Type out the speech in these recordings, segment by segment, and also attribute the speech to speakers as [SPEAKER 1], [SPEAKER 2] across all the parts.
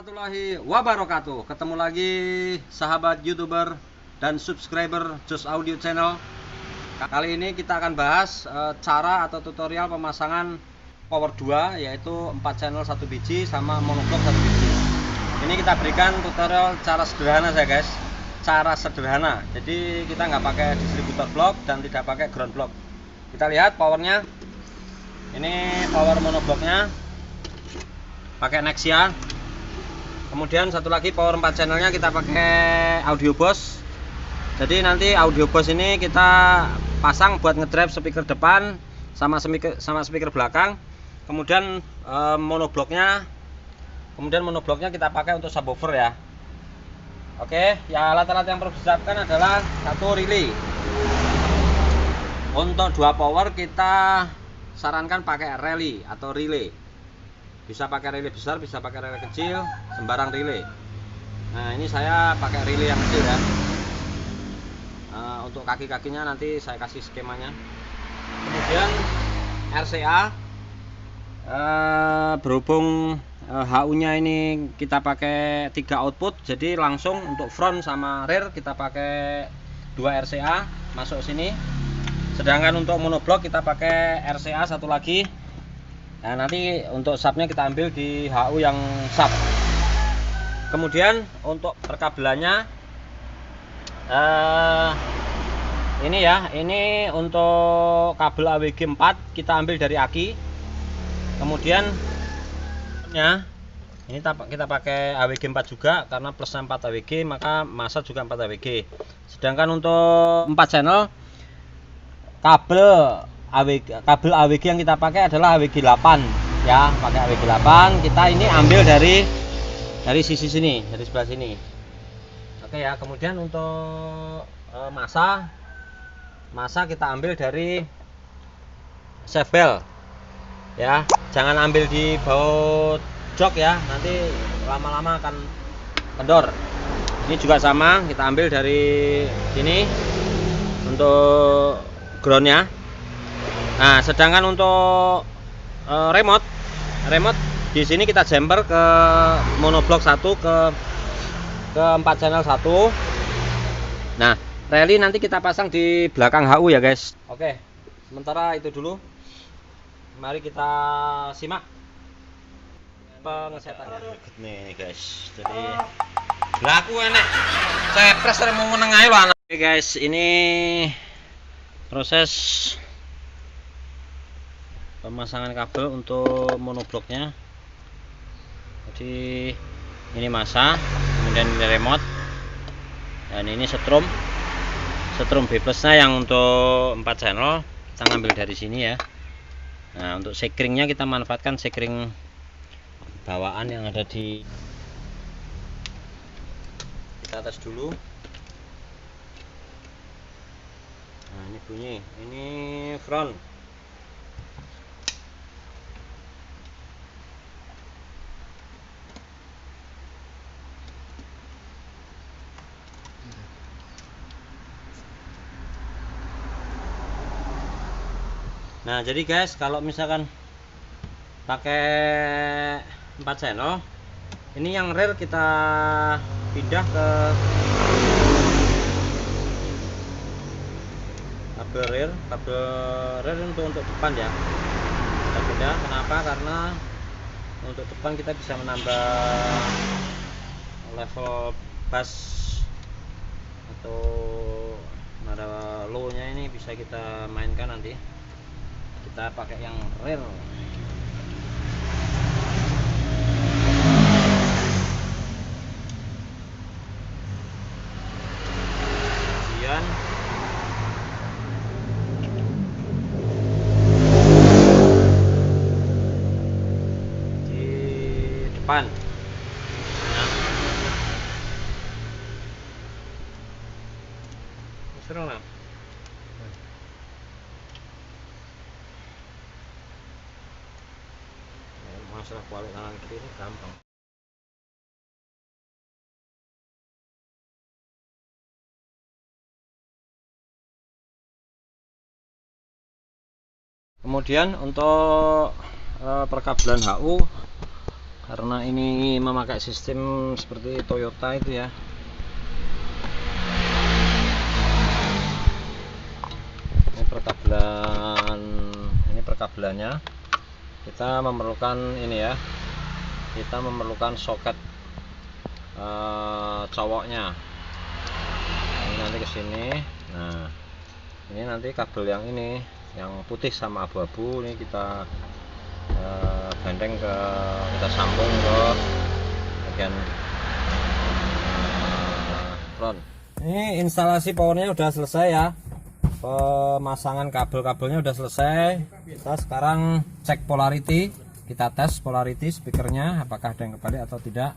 [SPEAKER 1] warahmatullahi wabarakatuh. Ketemu lagi sahabat YouTuber dan subscriber Jos Audio Channel. Kali ini kita akan bahas cara atau tutorial pemasangan power 2, yaitu 4 channel 1 biji sama monoblock 1 biji. Ini kita berikan tutorial cara sederhana ya guys. Cara sederhana. Jadi kita nggak pakai distributor block dan tidak pakai ground block. Kita lihat powernya. Ini power monoblocknya pakai Nexia. Kemudian satu lagi power 4 channelnya kita pakai Audio Boss. Jadi nanti Audio Boss ini kita pasang buat ngedrive speaker depan sama speaker belakang. Kemudian monoblocknya kita pakai untuk subwoofer ya. Oke, ya alat-alat yang perlu disiapkan adalah satu relay. Untuk 2 power kita sarankan pakai relay atau relay. Bisa pakai relay besar, bisa pakai relay kecil, sembarang relay. Nah, ini saya pakai relay yang kecil ya. Untuk kaki-kakinya nanti saya kasih skemanya. Kemudian RCA, berhubung HU-nya ini kita pakai 3 output, jadi langsung untuk front sama rear kita pakai 2 RCA masuk sini. Sedangkan untuk monoblock kita pakai RCA satu lagi. Nah, nanti untuk subnya kita ambil di HU yang sub. Kemudian untuk perkabelannya ini ya, ini untuk kabel AWG 4 kita ambil dari aki. Kemudian ya, ini kita pakai AWG 4 juga karena plusnya 4 AWG, maka masa juga 4 AWG. Sedangkan untuk 4 channel kabel AWG yang kita pakai adalah AWG 8 ya, pakai AWG 8. Kita ini ambil dari sisi sini, dari sebelah sini. Oke ya. Kemudian untuk masa kita ambil dari sebel ya, jangan ambil di baut jok ya, nanti lama-lama akan kendor. Ini juga sama, kita ambil dari sini untuk groundnya. Nah, sedangkan untuk remote di sini kita jumper ke monoblock 1 ke 4 channel 1. Nah, relay nanti kita pasang di belakang HU ya guys. Oke, sementara itu dulu. Mari kita simak pengesetannya. Nih guys, jadi laku enek. Saya press mau meneng ae lho anak. Oke guys, ini proses pemasangan kabel untuk monoblocknya. Jadi ini masa, kemudian ini remote, dan ini setrum B plusnya yang untuk 4 channel kita ngambil dari sini ya. Nah, untuk sekringnya kita manfaatkan sekring bawaan yang ada di, kita tes dulu. Nah, ini bunyi, ini front. Nah, jadi guys, kalau misalkan pakai 4 channel, ini yang rear kita pindah ke kabel rear untuk depan ya. Kita pindah, kenapa? Karena untuk depan kita bisa menambah level bass atau nada low nya, ini bisa kita mainkan nanti. Kita pakai yang rear. Kemudian di depan. Nah, seru lah. Masalah balik kanan kiri ini gampang. Kemudian untuk perkabelan HU karena ini memakai sistem seperti Toyota itu ya. Ini perkabelannya. Kita memerlukan ini ya, kita memerlukan soket cowoknya. Ini nanti ke sini. Nah, ini nanti kabel yang ini, yang putih sama abu-abu ini kita gandeng kita sambung ke bagian front. Ini instalasi powernya udah selesai ya, pemasangan kabel-kabelnya udah selesai. Kita sekarang cek polarity, kita tes polarity speakernya apakah ada yang kebalik atau tidak.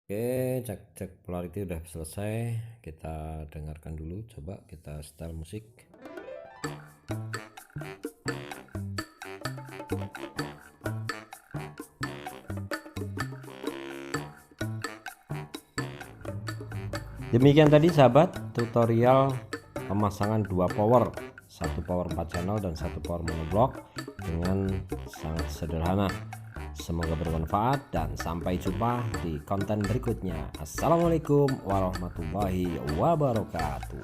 [SPEAKER 1] Oke, cek polarity udah selesai. Kita dengarkan dulu, coba kita setel musik. Demikian tadi sahabat tutorial pemasangan dua power, satu power 4 channel dan satu power monoblock dengan sangat sederhana. Semoga bermanfaat dan sampai jumpa di konten berikutnya. Assalamualaikum warahmatullahi wabarakatuh.